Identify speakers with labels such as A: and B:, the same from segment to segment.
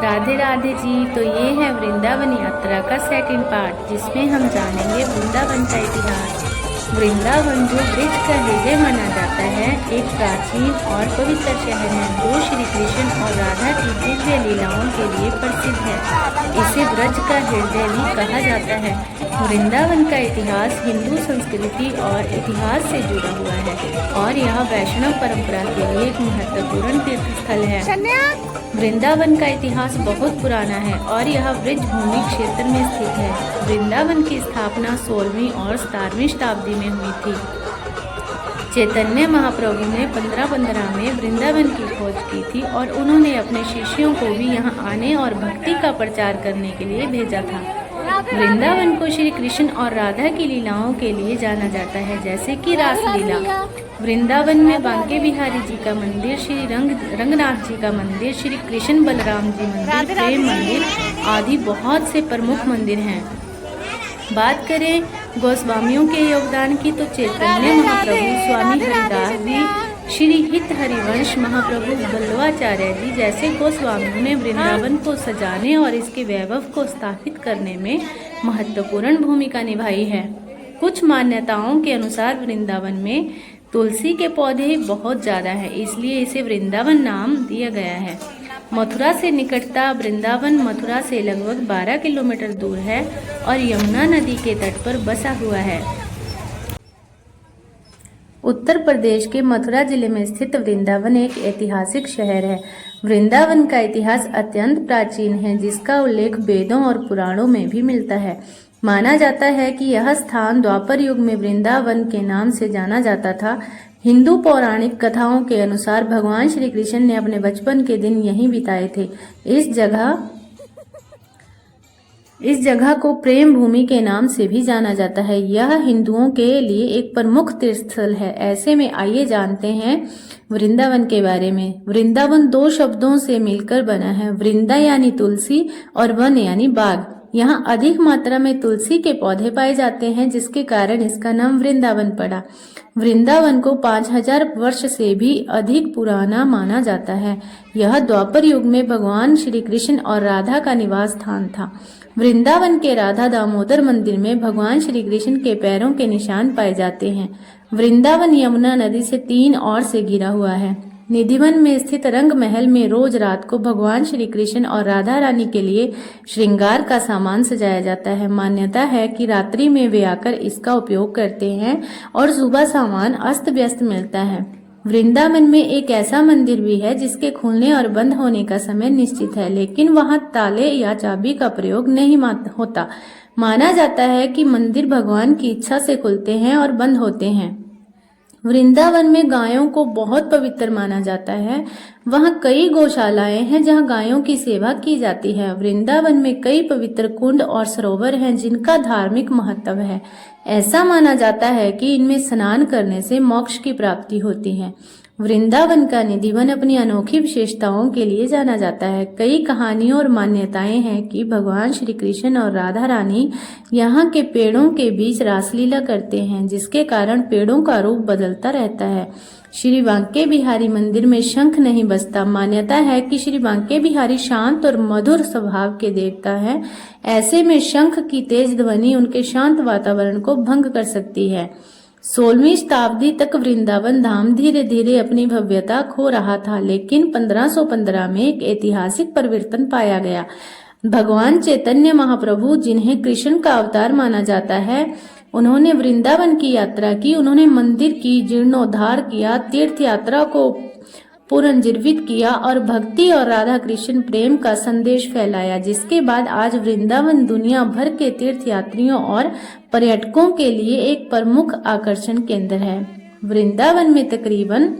A: राधे राधे जी। तो ये है वृंदावन यात्रा का सेकंड पार्ट, जिसमें हम जानेंगे वृंदावन का इतिहास। वृंदावन जो ब्रज का हृदय माना जाता है, एक प्राचीन और पवित्र शहर है जो श्री कृष्ण और राधा की दिव्य लीलाओं के लिए प्रसिद्ध है। इसे ब्रज का हृदय भी कहा जाता है। वृंदावन का इतिहास हिंदू संस्कृति और इतिहास से जुड़ा हुआ है और यह वैष्णव परंपरा के लिए एक महत्वपूर्ण तीर्थ स्थल है। वृंदावन का इतिहास बहुत पुराना है और यह ब्रज भूमि क्षेत्र में स्थित है। वृंदावन की स्थापना 16वीं और 17वीं शताब्दी में हुई थी। चैतन्य महाप्रभु ने 1515 में वृंदावन की खोज की थी और उन्होंने अपने शिष्यों को भी यहाँ आने और भक्ति का प्रचार करने के लिए भेजा था। वृंदावन को श्री कृष्ण और राधा की लीलाओं के लिए जाना जाता है, जैसे कि रासलीला। वृंदावन में बांके बिहारी जी का मंदिर, श्री रंगनाथ जी का मंदिर, श्री कृष्ण बलराम जी मंदिर, प्रेम मंदिर आदि बहुत से प्रमुख मंदिर हैं। बात करें गोस्वामियों के योगदान की तो चैतन्य महाप्रभु, स्वामी हरिदास जी, श्री हित हरिवंश महाप्रभु बल्लवाचार्य जी जैसे गोस्वामियों ने वृंदावन को सजाने और इसके वैभव को स्थापित करने में महत्वपूर्ण भूमिका निभाई है। कुछ मान्यताओं के अनुसार वृंदावन में तुलसी के पौधे बहुत ज़्यादा है, इसलिए इसे वृंदावन नाम दिया गया है। मथुरा से निकटता। वृंदावन मथुरा से लगभग 12 किलोमीटर दूर है और यमुना नदी के तट पर बसा हुआ है। उत्तर प्रदेश के मथुरा जिले में स्थित वृंदावन एक ऐतिहासिक शहर है। वृंदावन का इतिहास अत्यंत प्राचीन है, जिसका उल्लेख वेदों और पुराणों में भी मिलता है। माना जाता है कि यह स्थान द्वापर युग में वृंदावन के नाम से जाना जाता था। हिंदू पौराणिक कथाओं के अनुसार भगवान श्री कृष्ण ने अपने बचपन के दिन यहीं बिताए थे। इस जगह को प्रेम भूमि के नाम से भी जाना जाता है। यह हिंदुओं के लिए एक प्रमुख तीर्थ स्थल है। ऐसे में आइए जानते हैं वृंदावन के बारे में। वृंदावन 2 शब्दों से मिलकर बना है। वृंदा यानी तुलसी और वन यानी बाग। यहाँ अधिक मात्रा में तुलसी के पौधे पाए जाते हैं, जिसके कारण इसका नाम वृंदावन पड़ा। वृंदावन को 5000 वर्ष से भी अधिक पुराना माना जाता है। यह द्वापर युग में भगवान श्री कृष्ण और राधा का निवास स्थान था। वृंदावन के राधा दामोदर मंदिर में भगवान श्री कृष्ण के पैरों के निशान पाए जाते हैं। वृंदावन यमुना नदी से 3 ओर से घिरा हुआ है। निधिवन में स्थित रंग महल में रोज रात को भगवान श्री कृष्ण और राधा रानी के लिए श्रृंगार का सामान सजाया जाता है। मान्यता है कि रात्रि में वे आकर इसका उपयोग करते हैं और सुबह सामान अस्त व्यस्त मिलता है। वृंदावन में एक ऐसा मंदिर भी है जिसके खुलने और बंद होने का समय निश्चित है, लेकिन वहां ताले या चाबी का प्रयोग नहीं होता। माना जाता है कि मंदिर भगवान की इच्छा से खुलते हैं और बंद होते हैं। वृंदावन में गायों को बहुत पवित्र माना जाता है। वहाँ कई गौशालाएं हैं जहाँ गायों की सेवा की जाती है। वृंदावन में कई पवित्र कुंड और सरोवर हैं जिनका धार्मिक महत्व है। ऐसा माना जाता है कि इनमें स्नान करने से मोक्ष की प्राप्ति होती है। वृंदावन का निधिवन अपनी अनोखी विशेषताओं के लिए जाना जाता है। कई कहानियों और मान्यताएं हैं कि भगवान श्री कृष्ण और राधा रानी यहाँ के पेड़ों के बीच रासलीला करते हैं, जिसके कारण पेड़ों का रूप बदलता रहता है। श्री बांके बिहारी मंदिर में शंख नहीं बजता। मान्यता है कि श्री बांके बिहारी शांत और मधुर स्वभाव के देवता हैं। ऐसे में शंख की तेज ध्वनि उनके शांत वातावरण को भंग कर सकती है। 16वीं शताब्दी तक वृंदावन धाम धीरे धीरे अपनी भव्यता खो रहा था, लेकिन 1515 में एक ऐतिहासिक परिवर्तन पाया गया। भगवान चैतन्य महाप्रभु, जिन्हें कृष्ण का अवतार माना जाता है, उन्होंने वृंदावन की यात्रा की। उन्होंने मंदिर की जीर्णोद्धार किया, तीर्थ यात्रा को पुनर्जीवित किया और भक्ति और राधा कृष्ण प्रेम का संदेश फैलाया, जिसके बाद आज वृंदावन दुनिया भर के तीर्थ यात्रियों और पर्यटकों के लिए एक प्रमुख आकर्षण केंद्र है। वृंदावन में तकरीबन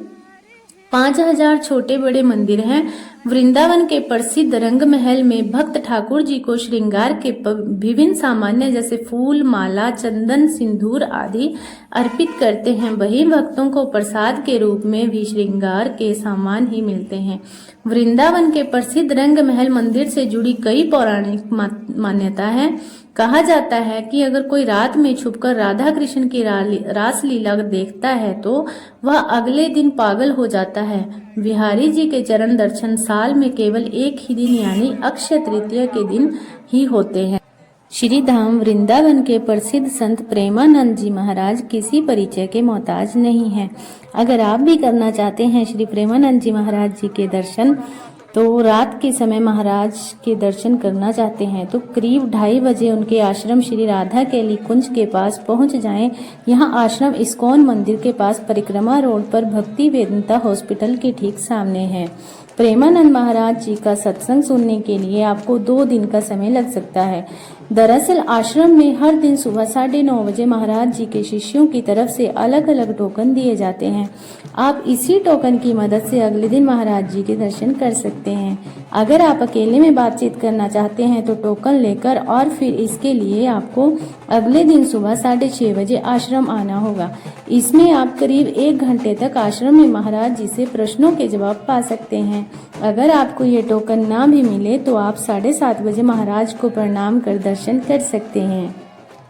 A: 5000 छोटे बड़े मंदिर हैं। वृंदावन के प्रसिद्ध रंग महल में भक्त ठाकुर जी को श्रृंगार के विभिन्न सामान्य जैसे फूल, माला, चंदन, सिंदूर आदि अर्पित करते हैं। वहीं भक्तों को प्रसाद के रूप में भी श्रृंगार के सामान ही मिलते हैं। वृंदावन के प्रसिद्ध रंग महल मंदिर से जुड़ी कई पौराणिक मान्यता है। कहा जाता है कि अगर कोई रात में छुपकर राधा कृष्ण की रासलीला देखता है तो वह अगले दिन पागल हो जाता है। बिहारी जी के चरण दर्शन साल में केवल एक ही दिन यानी अक्षय तृतीया के दिन ही होते हैं। श्री धाम वृंदावन के प्रसिद्ध संत प्रेमानंद जी महाराज किसी परिचय के मोहताज नहीं हैं। अगर आप भी करना चाहते हैं श्री प्रेमानंद जी महाराज जी के दर्शन, तो रात के समय महाराज के दर्शन करना चाहते हैं तो करीब 2:30 बजे उनके आश्रम श्री राधा केली कुंज के पास पहुंच जाएं। यहां आश्रम इस्कॉन मंदिर के पास परिक्रमा रोड पर भक्ति वेदांता हॉस्पिटल के ठीक सामने है। प्रेमानंद महाराज जी का सत्संग सुनने के लिए आपको 2 दिन का समय लग सकता है। दरअसल आश्रम में हर दिन सुबह 9:30 बजे महाराज जी के शिष्यों की तरफ से अलग अलग टोकन दिए जाते हैं। आप इसी टोकन की मदद से अगले दिन महाराज जी के दर्शन कर सकते हैं। अगर आप अकेले में बातचीत करना चाहते हैं तो टोकन लेकर और फिर इसके लिए आपको अगले दिन सुबह 6:30 बजे आश्रम आना होगा। इसमें आप करीब 1 घंटे तक आश्रम में महाराज जी से प्रश्नों के जवाब पा सकते हैं। अगर आपको ये टोकन ना भी मिले तो आप 7:30 बजे महाराज को प्रणाम कर दर्शन कर सकते हैं।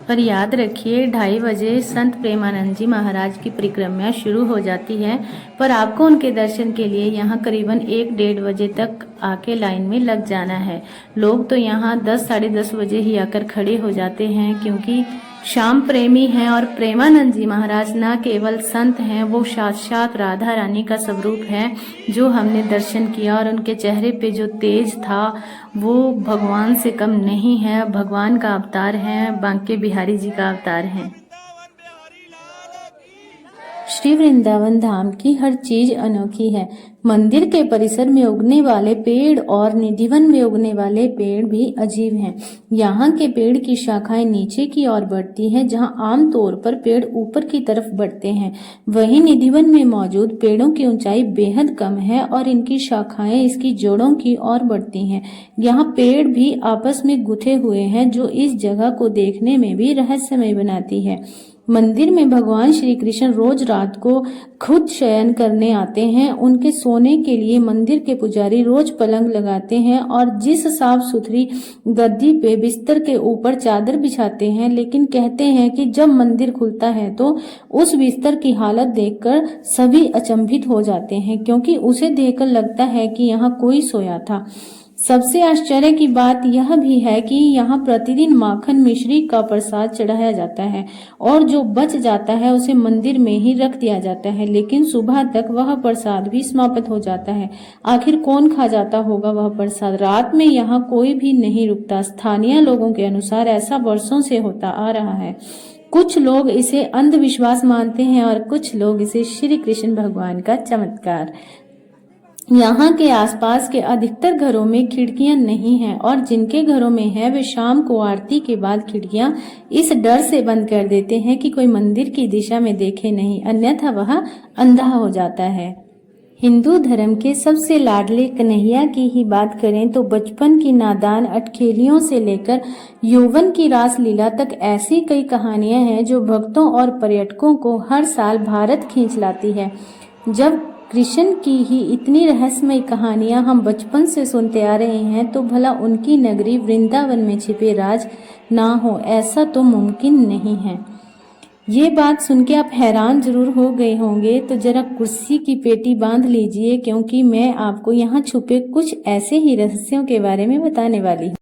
A: पर याद रखिए 2:30 बजे संत प्रेमानंद जी महाराज की परिक्रमा शुरू हो जाती है, पर आपको उनके दर्शन के लिए यहाँ करीबन 1-1:30 बजे तक आके लाइन में लग जाना है। लोग तो यहाँ 10 साढ़े 10 बजे ही आकर खड़े हो जाते हैं, क्योंकि श्याम प्रेमी हैं और प्रेमानंद जी महाराज न केवल संत हैं, वो साक्षात राधा रानी का स्वरूप है जो हमने दर्शन किया। और उनके चेहरे पे जो तेज था वो भगवान से कम नहीं है, भगवान का अवतार है, बांके बिहारी जी का अवतार है। श्री वृंदावन धाम की हर चीज अनोखी है। मंदिर के परिसर में उगने वाले पेड़ और निधिवन में उगने वाले पेड़ भी अजीब हैं। यहाँ के पेड़ की शाखाएं नीचे की ओर बढ़ती हैं, जहाँ आमतौर पर पेड़ ऊपर की तरफ बढ़ते हैं। वहीं निधिवन में मौजूद पेड़ों की ऊंचाई बेहद कम है और इनकी शाखाएं इसकी जड़ों की ओर बढ़ती हैं। यहाँ पेड़ भी आपस में गुथे हुए हैं, जो इस जगह को देखने में भी रहस्यमय बनाती है। मंदिर में भगवान श्री कृष्ण रोज रात को खुद शयन करने आते हैं। उनके सोने के लिए मंदिर के पुजारी रोज पलंग लगाते हैं और जिस साफ सुथरी गद्दी पे बिस्तर के ऊपर चादर बिछाते हैं, लेकिन कहते हैं कि जब मंदिर खुलता है तो उस बिस्तर की हालत देखकर सभी अचंभित हो जाते हैं, क्योंकि उसे देखकर लगता है कि यहाँ कोई सोया था। सबसे आश्चर्य की बात यह भी है कि यहाँ प्रतिदिन माखन मिश्री का प्रसाद चढ़ाया जाता है और जो बच जाता है उसे मंदिर में ही रख दिया जाता है, लेकिन सुबह तक वह प्रसाद भी समाप्त हो जाता है। आखिर कौन खा जाता होगा वह प्रसाद? रात में यहाँ कोई भी नहीं रुकता। स्थानीय लोगों के अनुसार ऐसा वर्षों से होता आ रहा है। कुछ लोग इसे अंधविश्वास मानते हैं और कुछ लोग इसे श्री कृष्ण भगवान का चमत्कार। यहाँ के आसपास के अधिकतर घरों में खिड़कियां नहीं हैं और जिनके घरों में है वे शाम को आरती के बाद खिड़कियां इस डर से बंद कर देते हैं कि कोई मंदिर की दिशा में देखे नहीं, अन्यथा वह अंधा हो जाता है। हिंदू धर्म के सबसे लाडले कन्हैया की ही बात करें तो बचपन की नादान अटखेलियों से लेकर यौवन की रासलीला तक ऐसी कई कहानियां हैं जो भक्तों और पर्यटकों को हर साल भारत खींच लाती है। जब कृष्ण की ही इतनी रहस्यमय कहानियां हम बचपन से सुनते आ रहे हैं, तो भला उनकी नगरी वृंदावन में छिपे राज ना हो, ऐसा तो मुमकिन नहीं है। ये बात सुन के आप हैरान जरूर हो गए होंगे, तो जरा कुर्सी की पेटी बांध लीजिए, क्योंकि मैं आपको यहाँ छुपे कुछ ऐसे ही रहस्यों के बारे में बताने वाली हूँ।